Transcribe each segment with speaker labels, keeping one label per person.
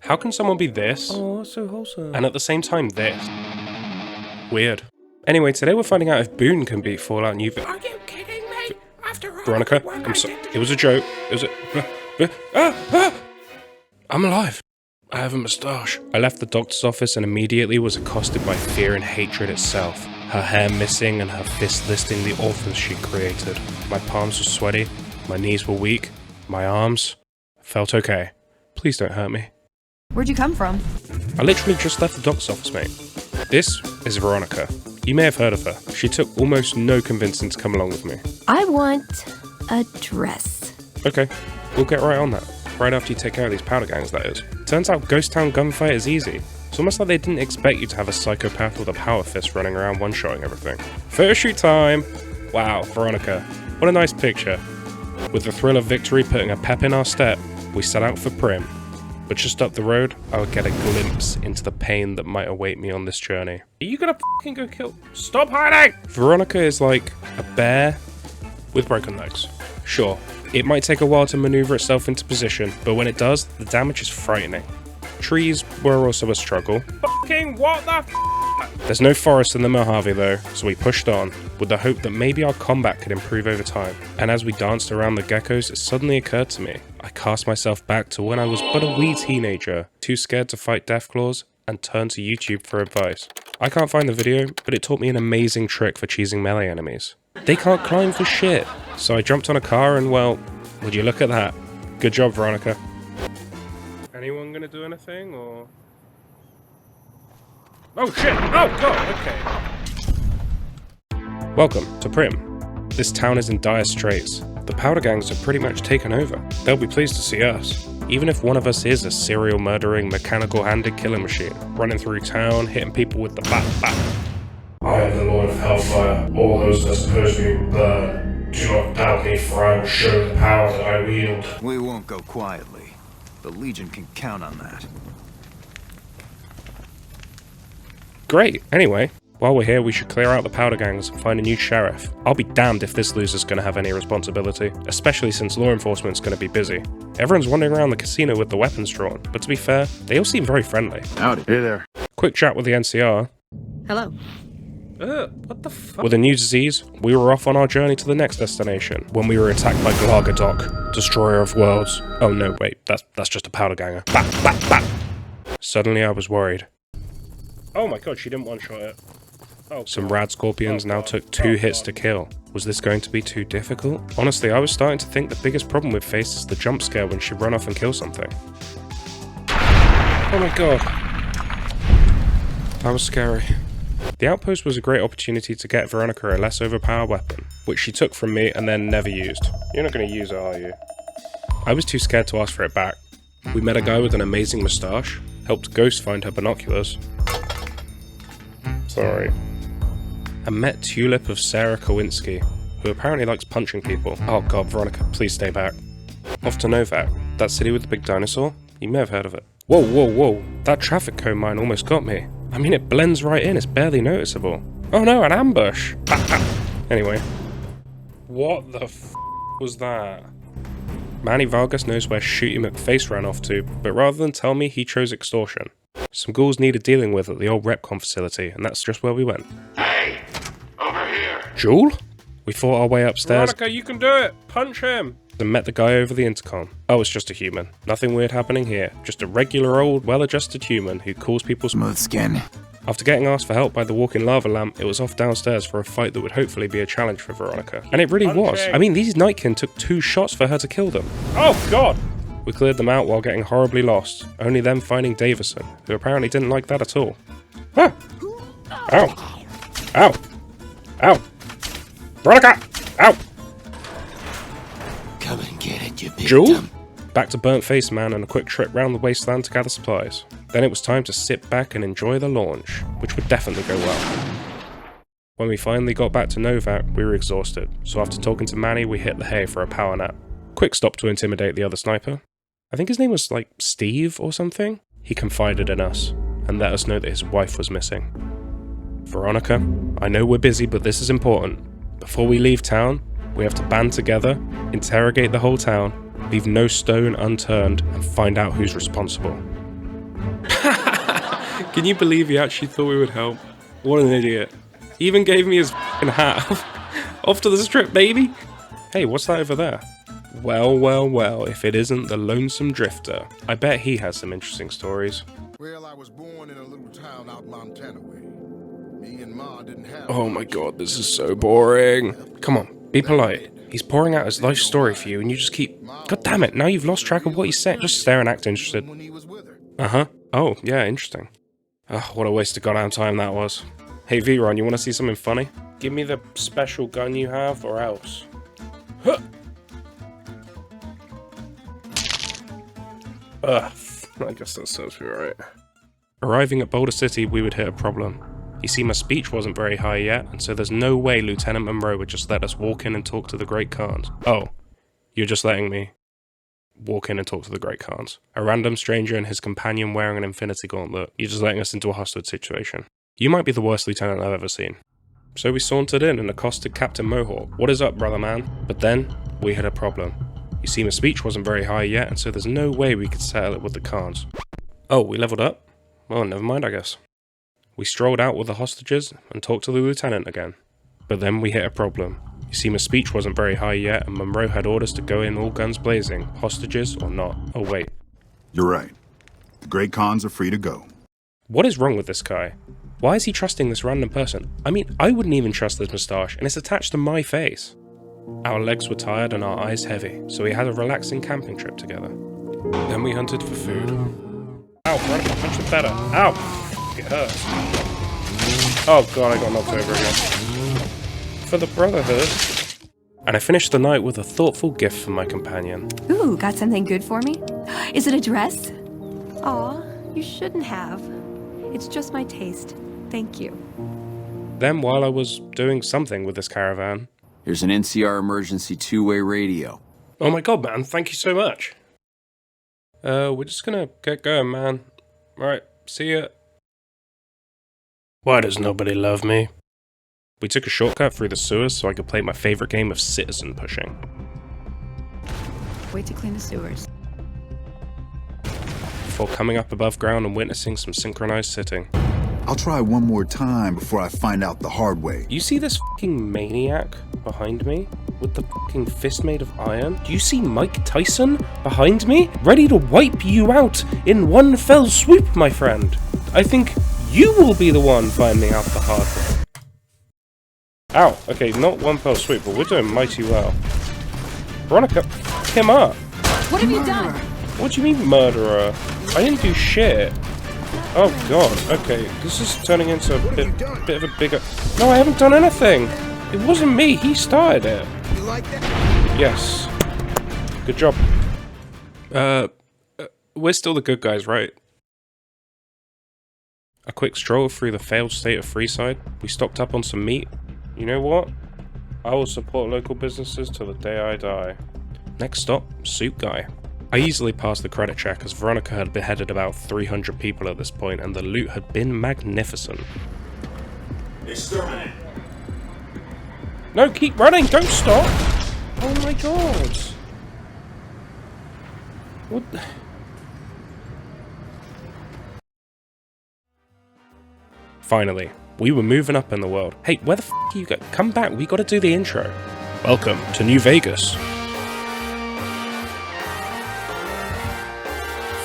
Speaker 1: How can someone be this?
Speaker 2: Oh, so wholesome.
Speaker 1: And at the same time this? Weird. Anyway, today we're finding out if Boone can beat Fallout New Vegas.
Speaker 2: Are you kidding me? After all
Speaker 1: Veronica,
Speaker 2: the work
Speaker 1: I'm
Speaker 2: I
Speaker 1: sorry.
Speaker 2: did.
Speaker 1: It was a joke. It was I'm alive. I have a moustache. I left the doctor's office and immediately was accosted by fear and hatred itself. Her hair missing and her fist listing the authors she created. My palms were sweaty, my knees were weak, my arms felt okay. Please don't hurt me.
Speaker 3: Where'd you come from?
Speaker 1: I literally just left the doctor's office, mate. This is Veronica. You may have heard of her. She took almost no convincing to come along with me.
Speaker 3: I want a dress.
Speaker 1: Okay, we'll get right on that. Right after you take care of these powder gangs, that is. Turns out Ghost Town gunfight is easy. It's almost like they didn't expect you to have a psychopath with a power fist running around one-shotting everything. Photo shoot time! Wow, Veronica. What a nice picture. With the thrill of victory putting a pep in our step, we set out for Prim. But just up the road, I would get a glimpse into the pain that might await me on this journey. Are you gonna fucking go kill? Stop hiding! Veronica is like a bear with broken legs. Sure, it might take a while to maneuver itself into position, but when it does, the damage is frightening. Trees were also a struggle. Fucking what the f***? There's no forest in the Mojave though, so we pushed on, with the hope that maybe our combat could improve over time. And as we danced around the geckos, it suddenly occurred to me. I cast myself back to when I was but a wee teenager, too scared to fight deathclaws, and turned to YouTube for advice. I can't find the video, but it taught me an amazing trick for cheesing melee enemies. They can't climb for shit. So I jumped on a car and, well, would you look at that? Good job, Veronica. Anyone gonna do anything, or...? Oh shit! Oh god, okay. Welcome to Prim. This town is in dire straits. The powder gangs have pretty much taken over. They'll be pleased to see us. Even if one of us is a serial murdering, mechanical-handed killing machine, running through town, hitting people with the bat. I am the Lord of Hellfire. All those that oppose me will burn. Do not doubt me, for I will show the power that I wield.
Speaker 4: We won't go quietly. The Legion can count on that.
Speaker 1: Great. Anyway, while we're here, we should clear out the powder gangs and find a new sheriff. I'll be damned if this loser's gonna have any responsibility, especially since law enforcement's gonna be busy. Everyone's wandering around the casino with the weapons drawn, but to be fair, they all seem very friendly.
Speaker 4: Howdy. Hey there.
Speaker 1: Quick chat with the NCR.
Speaker 3: Hello.
Speaker 1: What the fuck? With a new disease, we were off on our journey to the next destination, when we were attacked by Glagadok, destroyer of worlds. Oh no, wait, that's just a powder ganger. Bat. Suddenly I was worried. Oh my god, she didn't one-shot it. Oh, some rad scorpions now took 2 hits to kill. Was this going to be too difficult? Honestly, I was starting to think the biggest problem we've faced is the jump scare when she run off and kill something. Oh my god. That was scary. The outpost was a great opportunity to get Veronica a less overpowered weapon, which she took from me and then never used. You're not going to use it, are you? I was too scared to ask for it back. We met a guy with an amazing moustache, helped Ghost find her binoculars. Sorry. And met Tulip of Sarah Kowinski, who apparently likes punching people. Oh god, Veronica, please stay back. Off to Novac, that city with the big dinosaur? You may have heard of it. Whoa. That traffic cone mine almost got me. I mean, it blends right in, it's barely noticeable. Oh no, an ambush! Anyway. What the f was that? Manny Vargas knows where Shooty McFace ran off to, but rather than tell me, he chose extortion. Some ghouls needed dealing with at the old Repcon facility, and that's just where we went.
Speaker 5: Hey! Over here!
Speaker 1: Jewel? We fought our way upstairs.
Speaker 2: Veronica, you can do it! Punch him!
Speaker 1: And met the guy over the intercom. Oh, it's just a human. Nothing weird happening here. Just a regular old, well-adjusted human who calls people
Speaker 4: Smooth skin.
Speaker 1: After getting asked for help by the walking lava lamp, it was off downstairs for a fight that would hopefully be a challenge for Veronica. And it really was. I mean, these Nightkin took 2 shots for her to kill them.
Speaker 2: Oh god!
Speaker 1: We cleared them out while getting horribly lost, only them finding Davison, who apparently didn't like that at all. Ah! Ow! Ow! Ow! Veronica! Ow!
Speaker 5: Come and get it, you big
Speaker 1: Jewel?
Speaker 5: dumb.
Speaker 1: Back to Burnt Face Man and a quick trip round the wasteland to gather supplies. Then it was time to sit back and enjoy the launch, which would definitely go well. When we finally got back to Novac, we were exhausted, so after talking to Manny, we hit the hay for a power nap. Quick stop to intimidate the other sniper. I think his name was like Steve or something. He confided in us and let us know that his wife was missing. Veronica, I know we're busy, but this is important. Before we leave town, we have to band together, interrogate the whole town, leave no stone unturned, and find out who's responsible. Can you believe he actually thought we would help? What an idiot. He even gave me his f***ing hat. Off to the strip, baby! Hey, what's that over there? Well, well, well, if it isn't the Lonesome Drifter. I bet he has some interesting stories.
Speaker 6: Well, I was born in a little town out Montana way. Me and Ma didn't have...
Speaker 1: Oh my god, this is so boring. Come on, be polite. He's pouring out his life story for you and you just keep... God damn it, now you've lost track of what he's saying. Just stare and act interested.
Speaker 6: When he was with her.
Speaker 1: Uh-huh. Oh, yeah, interesting. Oh, what a waste of goddamn time that was. Hey, Veron, you want to see something funny? Give me the special gun you have, or else. Huh. Ugh, I guess that serves me right. Arriving at Boulder City, we would hit a problem. You see, my speech wasn't very high yet, and so there's no way Lieutenant Monroe would just let us walk in and talk to the Great Khans. Oh, you're just letting me walk in and talk to the Great Khans. A random stranger and his companion wearing an infinity gauntlet. You're just letting us into a hostage situation. You might be the worst lieutenant I've ever seen. So we sauntered in and accosted Captain Mohawk. What is up, brother man? But then, we had a problem. You see, my speech wasn't very high yet, and so there's no way we could settle it with the Khans. Oh, we leveled up? Well, never mind, I guess. We strolled out with the hostages and talked to the lieutenant again. But then we hit a problem. You see, my speech wasn't very high yet, and Monroe had orders to go in all guns blazing, hostages or not. Oh wait.
Speaker 7: You're right. The Great Khans are free to go.
Speaker 1: What is wrong with this guy? Why is he trusting this random person? I mean, I wouldn't even trust this moustache, and it's attached to my face. Our legs were tired and our eyes heavy, so we had a relaxing camping trip together. Then we hunted for food. Ow, Veronica, punch it better. Ow! It hurts. Oh god, I got knocked over again. For the Brotherhood. And I finished the night with a thoughtful gift for my companion.
Speaker 3: Ooh, got something good for me? Is it a dress? Aw, you shouldn't have. It's just my taste. Thank you.
Speaker 1: Then while I was doing something with this caravan...
Speaker 8: Here's an NCR emergency two-way radio.
Speaker 1: Oh my god, man, thank you so much. We're just gonna get going, man. Right, see ya. Why does nobody love me? We took a shortcut through the sewers so I could play my favorite game of citizen pushing.
Speaker 3: Wait to clean the sewers.
Speaker 1: Before coming up above ground and witnessing some synchronized sitting.
Speaker 7: I'll try one more time before I find out the hard way.
Speaker 1: You see this fucking maniac behind me? With the fucking fist made of iron? Do you see Mike Tyson behind me? Ready to wipe you out in one fell swoop, my friend. I think you will be the one finding out the hard way. Ow, okay, not one fell swoop, but we're doing mighty well. Veronica, fuck him up.
Speaker 3: What have you done?
Speaker 1: What do you mean, murderer? I didn't do shit. Oh god, okay, this is turning into a bit of a bigger... No, I haven't done anything! It wasn't me, he started it.
Speaker 6: You like that?
Speaker 1: Yes. Good job. We're still the good guys, right? A quick stroll through the failed state of Freeside. We stocked up on some meat. You know what? I will support local businesses till the day I die. Next stop, Soup Guy. I easily passed the credit check as Veronica had beheaded about 300 people at this point and the loot had been magnificent.
Speaker 5: Exterminate.
Speaker 1: No, keep running, don't stop! Oh my god! What? Finally, we were moving up in the world. Hey, where the f are you going? Come back, we gotta do the intro. Welcome to New Vegas.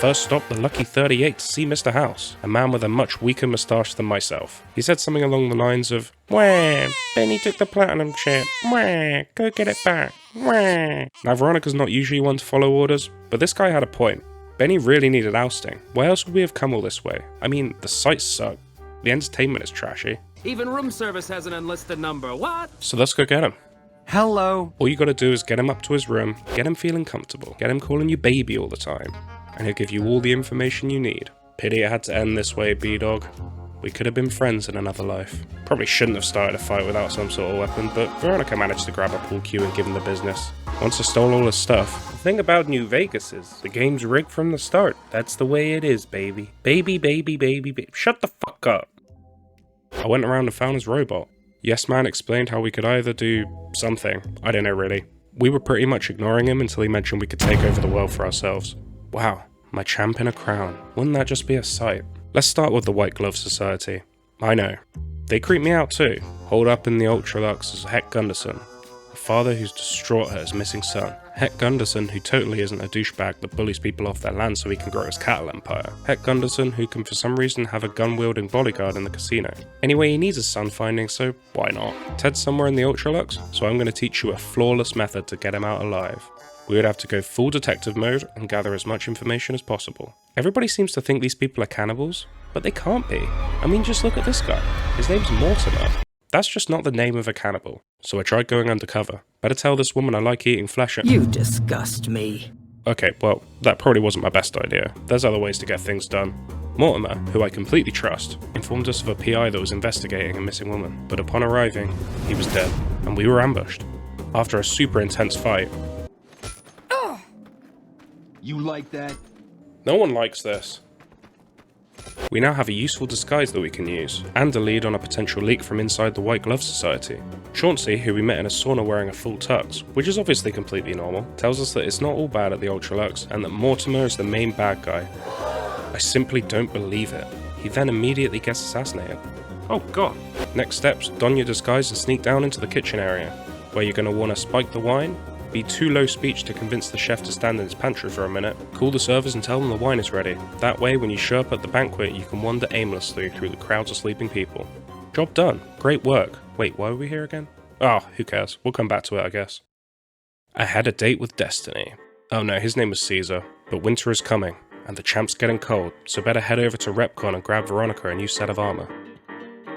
Speaker 1: First stop, the Lucky 38 to see Mr. House, a man with a much weaker moustache than myself. He said something along the lines of, "Wah, Benny took the platinum chip. Wah, go get it back. Wah." Now Veronica's not usually one to follow orders, but this guy had a point. Benny really needed ousting. Why else would we have come all this way? I mean, the sights suck. The entertainment is trashy.
Speaker 9: Even room service has an enlisted number. What?
Speaker 1: So let's go get him.
Speaker 8: Hello.
Speaker 1: All you gotta do is get him up to his room, get him feeling comfortable, get him calling you baby all the time, and he'll give you all the information you need. Pity it had to end this way, B-Dog. We could have been friends in another life. Probably shouldn't have started a fight without some sort of weapon, but Veronica managed to grab a pool cue and give him the business. Once I stole all his stuff. The thing about New Vegas is, the game's rigged from the start. That's the way it is, baby. Baby, baby, baby, baby. Shut the fuck up. I went around and found his robot. Yes Man explained how we could either do something. I don't know really. We were pretty much ignoring him until he mentioned we could take over the world for ourselves. Wow, My champ in a crown. Wouldn't that just be a sight? Let's start with the White Glove Society. I know. They creep me out too. Holed up in the Ultralux is Heck Gunderson, a father who's distraught at his missing son. Heck Gunderson, who totally isn't a douchebag that bullies people off their land so he can grow his cattle empire. Heck Gunderson, who can for some reason have a gun-wielding bodyguard in the casino. Anyway, he needs his son finding, so why not? Ted's somewhere in the Ultralux, so I'm going to teach you a flawless method to get him out alive. We would have to go full detective mode and gather as much information as possible. Everybody seems to think these people are cannibals, but they can't be. I mean, just look at this guy. His name's Mortimer. That's just not the name of a cannibal. So I tried going undercover. Better tell this woman I like eating flesh and—
Speaker 10: You disgust me.
Speaker 1: Okay, well, that probably wasn't my best idea. There's other ways to get things done. Mortimer, who I completely trust, informed us of a PI that was investigating a missing woman, but upon arriving, he was dead, and we were ambushed. After a super intense fight.
Speaker 8: You like that?
Speaker 1: No one likes this. We now have a useful disguise that we can use, and a lead on a potential leak from inside the White Glove Society. Chauncey, who we met in a sauna wearing a full tux, which is obviously completely normal, tells us that it's not all bad at the Ultralux, and that Mortimer is the main bad guy. I simply don't believe it. He then immediately gets assassinated. Oh god. Next steps, don your disguise and sneak down into the kitchen area, where you're going to want to spike the wine, be too low speech to convince the chef to stand in his pantry for a minute, call the servers and tell them the wine is ready. That way, when you show up at the banquet, you can wander aimlessly through the crowds of sleeping people. Job done. Great work. Wait, why are we here again? Oh, who cares? We'll come back to it, I guess. I had a date with Destiny. Oh no, his name was Caesar, but winter is coming, and the champ's getting cold, so better head over to Repcon and grab Veronica a new set of armor.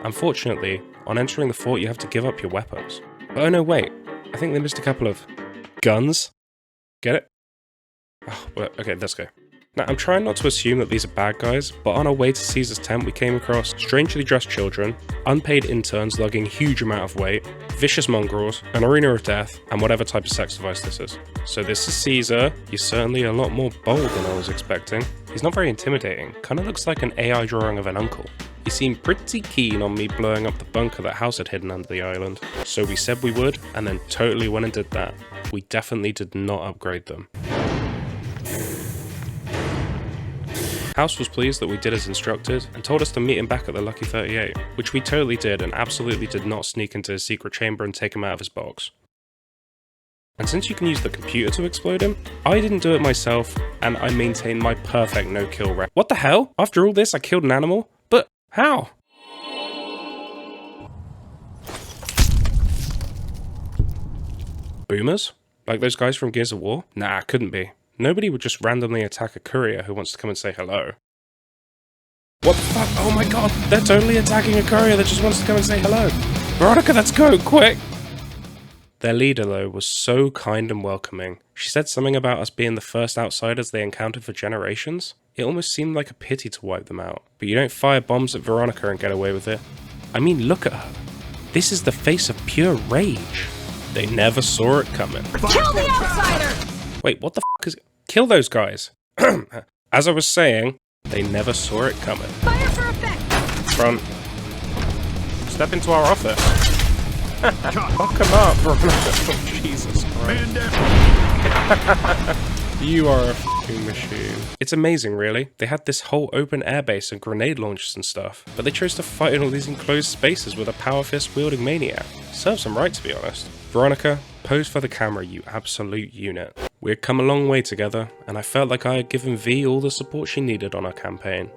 Speaker 1: Unfortunately, on entering the fort you have to give up your weapons. But oh no, wait, I think they missed a couple of guns? Get it? Oh, well, okay, let's go. Now, I'm trying not to assume that these are bad guys, but on our way to Caesar's tent we came across strangely dressed children, unpaid interns lugging huge amount of weight, vicious mongrels, an arena of death, and whatever type of sex device this is. So this is Caesar. He's certainly a lot more bold than I was expecting. He's not very intimidating, kinda looks like an AI drawing of an uncle. He seemed pretty keen on me blowing up the bunker that House had hidden under the island. So we said we would, and then totally went and did that. We definitely did not upgrade them. House was pleased that we did as instructed, and told us to meet him back at the Lucky 38, which we totally did and absolutely did not sneak into his secret chamber and take him out of his box. And since you can use the computer to explode him, I didn't do it myself, and I maintained my perfect no-kill record. What the hell? After all this I killed an animal? But how? Boomers? Like those guys from Gears of War? Nah, couldn't be. Nobody would just randomly attack a courier who wants to come and say hello. What the fuck? Oh my god, they're totally attacking a courier that just wants to come and say hello. Veronica, let's go, quick! Their leader, though, was so kind and welcoming. She said something about us being the first outsiders they encountered for generations. It almost seemed like a pity to wipe them out. But you don't fire bombs at Veronica and get away with it. I mean, look at her. This is the face of pure rage. They never saw it coming.
Speaker 10: Kill the outsider!
Speaker 1: Wait, what the f*** is... Kill those guys. As I was saying, they never saw it coming.
Speaker 10: Fire for effect!
Speaker 1: Front. Step into our office. Fuck him up, Veronica. Oh, Jesus Christ. You are a f***ing machine. It's amazing, really. They had this whole open airbase and grenade launchers and stuff, but they chose to fight in all these enclosed spaces with a power fist wielding maniac. Serves them right, to be honest. Veronica, pose for the camera, you absolute unit. We had come a long way together, and I felt like I had given V all the support she needed on our campaign.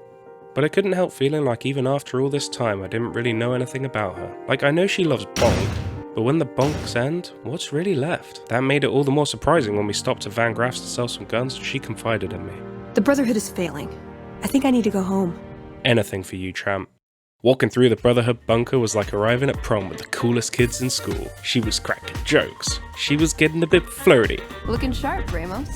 Speaker 1: But I couldn't help feeling like even after all this time I didn't really know anything about her. Like, I know she loves bonk, but when the bonks end, what's really left? That made it all the more surprising when we stopped at Van Graff's to sell some guns and she confided in me.
Speaker 3: The Brotherhood is failing. I think I need to go home.
Speaker 1: Anything for you, champ. Walking through the Brotherhood bunker was like arriving at prom with the coolest kids in school. She was cracking jokes. She was getting a bit flirty.
Speaker 3: Looking sharp, Ramos.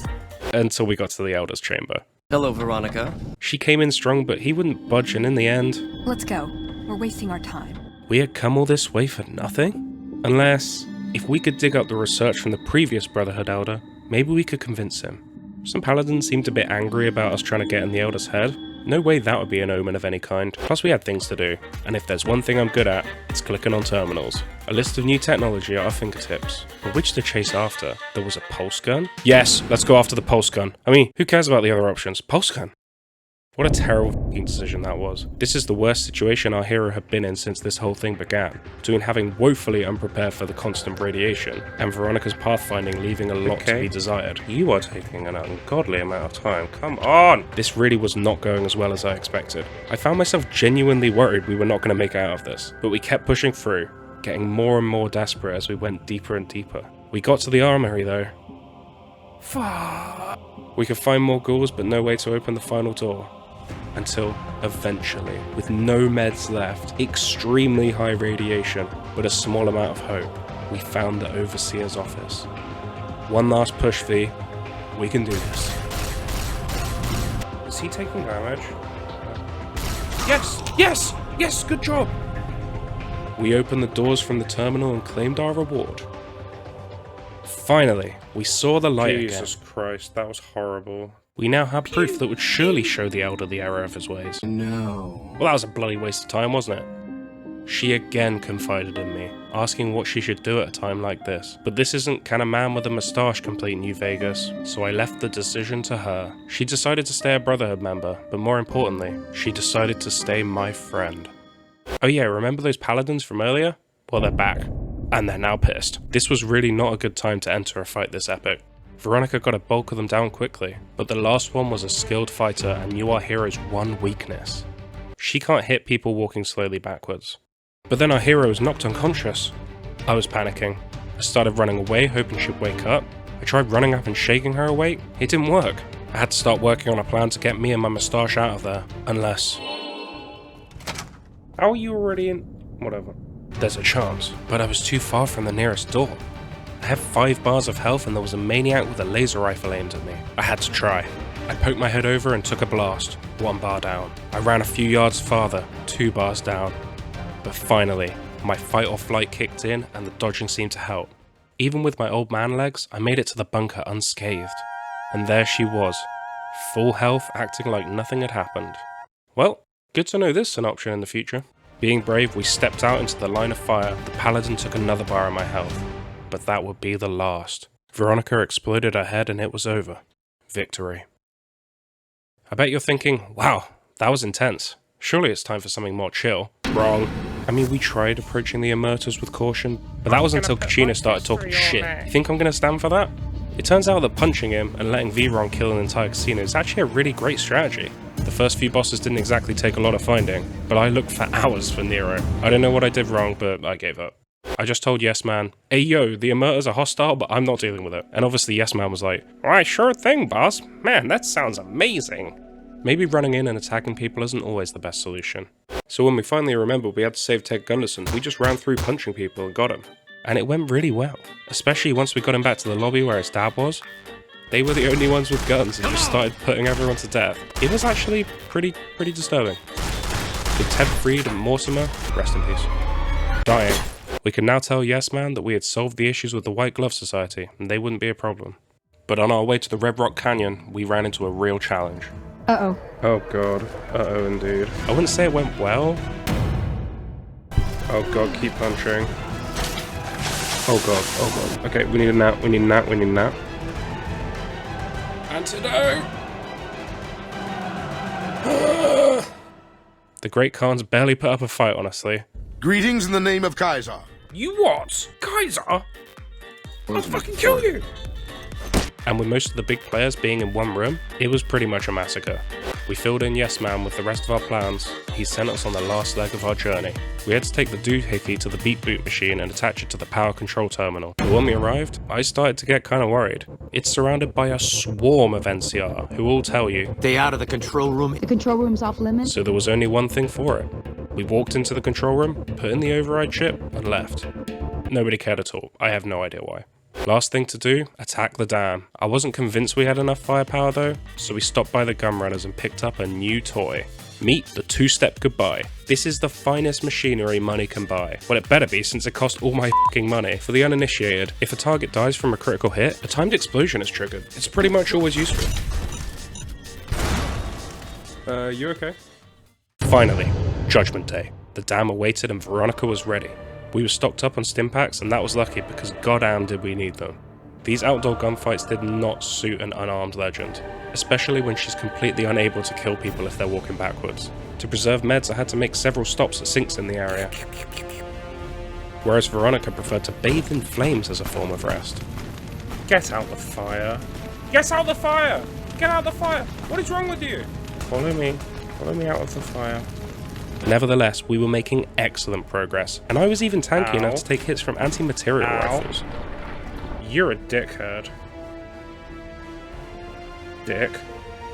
Speaker 1: Until we got to the Elder's chamber.
Speaker 9: Hello, Veronica.
Speaker 1: She came in strong, but he wouldn't budge, and in the end...
Speaker 3: Let's go. We're wasting our time.
Speaker 1: We had come all this way for nothing? Unless, if we could dig up the research from the previous Brotherhood Elder, maybe we could convince him. Some paladins seemed a bit angry about us trying to get in the Elder's head, No way that would be an omen of any kind. Plus we had things to do, and if there's one thing I'm good at, it's clicking on terminals. A list of new technology at our fingertips. But which to chase after? There was a pulse gun? Yes, let's go after the pulse gun. I mean, who cares about the other options? Pulse gun. What a terrible f***ing decision that was. This is the worst situation our hero had been in since this whole thing began, between having woefully unprepared for the constant radiation, and Veronica's pathfinding leaving a lot to be desired. You are taking an ungodly amount of time, come on! This really was not going as well as I expected. I found myself genuinely worried we were not going to make it out of this, but we kept pushing through, getting more and more desperate as we went deeper and deeper. We got to the armory though. Fuck! We could find more ghouls, but no way to open the final door. Until, eventually, with no meds left, extremely high radiation, but a small amount of hope, we found the Overseer's office. One last push, V. We can do this. Is he taking damage? Yes! Yes! Yes! Good job! We opened the doors from the terminal and claimed our reward. Finally, we saw the light again. Jesus Christ, that was horrible. We now had proof that would surely show the Elder the error of his ways.
Speaker 7: No.
Speaker 1: Well, that was a bloody waste of time, wasn't it? She again confided in me, asking what she should do at a time like this. But this isn't Can a Man with a Moustache Complete New Vegas, so I left the decision to her. She decided to stay a Brotherhood member, but more importantly, she decided to stay my friend. Oh yeah, remember those paladins from earlier? Well, they're back. And they're now pissed. This was really not a good time to enter a fight this epic. Veronica got a bulk of them down quickly, but the last one was a skilled fighter and knew our hero's one weakness. She can't hit people walking slowly backwards. But then our hero was knocked unconscious. I was panicking. I started running away, hoping she'd wake up. I tried running up and shaking her awake. It didn't work. I had to start working on a plan to get me and my moustache out of there. Unless... How are you already in... Whatever. There's a chance, but I was too far from the nearest door. I had 5 bars of health and there was a maniac with a laser rifle aimed at me. I had to try. I poked my head over and took a blast. 1 bar down. I ran a few yards farther. 2 bars down. But finally, my fight or flight kicked in and the dodging seemed to help. Even with my old man legs, I made it to the bunker unscathed. And there she was. Full health, acting like nothing had happened. Well, good to know this is an option in the future. Being brave, we stepped out into the line of fire. The paladin took another bar of my health. But that would be the last. Veronica exploded her head and it was over. Victory. I bet you're thinking, wow, that was intense. Surely it's time for something more chill. Wrong. I mean, we tried approaching the Emerters with caution, but that was until Kachina started talking shit. You think I'm gonna stand for that? It turns out that punching him and letting Veron kill an entire casino is actually a really great strategy. The first few bosses didn't exactly take a lot of finding, but I looked for hours for Nero. I don't know what I did wrong, but I gave up. I just told Yes Man, hey yo, the Emerters are hostile, but I'm not dealing with it. And obviously Yes Man was like, why sure thing, boss. Man, that sounds amazing. Maybe running in and attacking people isn't always the best solution. So when we finally remembered we had to save Ted Gunderson, we just ran through punching people and got him. And it went really well. Especially once we got him back to the lobby where his dad was. They were the only ones with guns and just started putting everyone to death. It was actually pretty disturbing. With Ted freed and Mortimer, rest in peace, dying, we can now tell Yes Man that we had solved the issues with the White Glove Society, and they wouldn't be a problem. But on our way to the Red Rock Canyon, we ran into a real challenge.
Speaker 3: Uh-oh.
Speaker 1: Oh god. Uh-oh indeed. I wouldn't say it went well. Oh god, keep punching. Oh god. Okay, we need a nap, we need a nap. Antidote! The Great Khan's barely put up a fight, honestly.
Speaker 6: Greetings in the name of Kaiser.
Speaker 2: You what? Kaiser? I'll fucking kill you!
Speaker 1: And with most of the big players being in one room, it was pretty much a massacre. We filled in Yes Man with the rest of our plans. He sent us on the last leg of our journey. We had to take the doohickey to the beat boot machine and attach it to the power control terminal. But when we arrived, I started to get kind of worried. It's surrounded by a swarm of NCR, who all tell you,
Speaker 10: Stay out of the control room.
Speaker 3: The control room's off limits.
Speaker 1: so there was only one thing for it. We walked into the control room, put in the override chip, and left. Nobody cared at all. I have no idea why. Last thing to do, attack the dam. I wasn't convinced we had enough firepower though, so we stopped by the gun runners and picked up a new toy. Meet the two-step goodbye. This is the finest machinery money can buy. Well, it better be since it cost all my f***ing money. For the uninitiated, if a target dies from a critical hit, a timed explosion is triggered. It's pretty much always useful. You okay? Finally, Judgment Day. The dam awaited and Veronica was ready. We were stocked up on stim packs, and that was lucky because goddamn did we need them. These outdoor gunfights did not suit an unarmed legend, especially when she's completely unable to kill people if they're walking backwards. To preserve meds, I had to make several stops at sinks in the area, whereas Veronica preferred to bathe in flames as a form of rest. Get out the fire! Get out the fire! Get out the fire! What is wrong with you? Follow me out of the fire. Nevertheless, we were making excellent progress, and I was even tanky enough to take hits from anti-material rifles. You're a dickhead. Dick.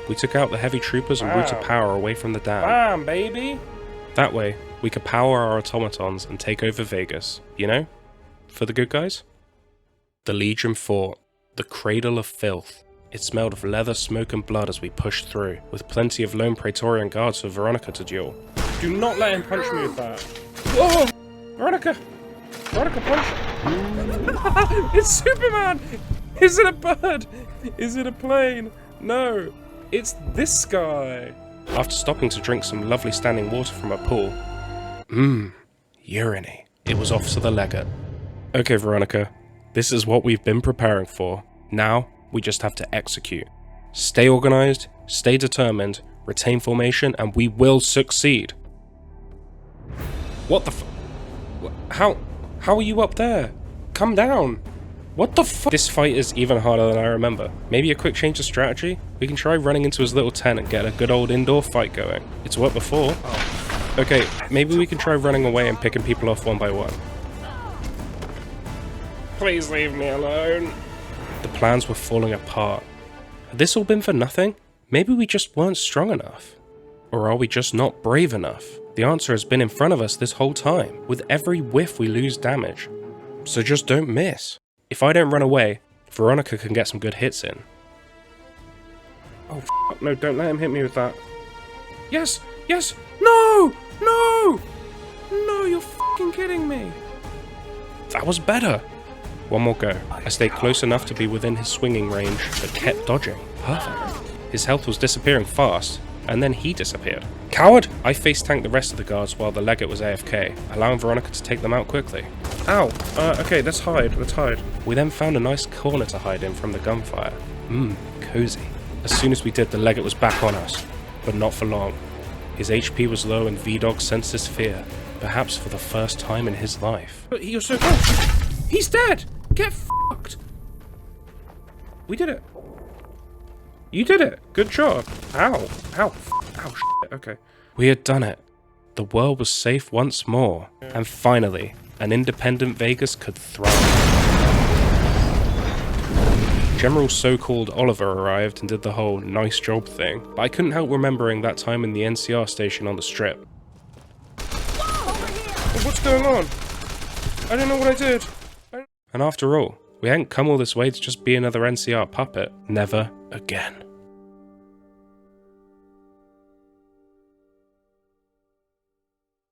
Speaker 1: We took out the heavy troopers and routed power away from the dam. Bam, baby! That way, we could power our automatons and take over Vegas, you know? For the good guys? The Legion fought, the cradle of filth. It smelled of leather, smoke and blood as we pushed through, with plenty of lone Praetorian guards for Veronica to duel. Do not let him punch me with that. Whoa! Veronica! Veronica, punch! It's Superman! Is it a bird? Is it a plane? No, it's this guy. After stopping to drink some lovely standing water from a pool, urine. It was off to the legate. Okay, Veronica, this is what we've been preparing for. Now, we just have to execute. Stay organized, stay determined, retain formation, and we will succeed. What the f- How are you up there? Come down. What the f- This fight is even harder than I remember. Maybe a quick change of strategy? We can try running into his little tent and get a good old indoor fight going. It's worked before. Okay, maybe we can try running away and picking people off one by one. Please leave me alone. The plans were falling apart. Had this all been for nothing? Maybe we just weren't strong enough. Or are we just not brave enough? The answer has been in front of us this whole time. With every whiff we lose damage. So just don't miss. If I don't run away, Veronica can get some good hits in. Oh f***, no, don't let him hit me with that. Yes! Yes! No! No! No, you're f***ing kidding me! That was better! One more go. I stayed close enough to be within his swinging range, but kept dodging. Perfect. His health was disappearing fast, and then he disappeared. Coward! I face-tanked the rest of the guards while the legate was AFK, allowing Veronica to take them out quickly. Ow! Okay, let's hide. We then found a nice corner to hide in from the gunfire. Cozy. As soon as we did, the legate was back on us, but not for long. His HP was low and V-Dog sensed his fear, perhaps for the first time in his life. But you're so close! He's dead! Get f***ed! We did it. You did it. Good job. Ow. Ow. Ow, shit. Okay. We had done it. The world was safe once more. And finally, an independent Vegas could thrive. General so-called Oliver arrived and did the whole nice job thing, but I couldn't help remembering that time in the NCR station on the strip. What's going on? I don't know what I did. And after all, we hadn't come all this way to just be another NCR puppet. Never again.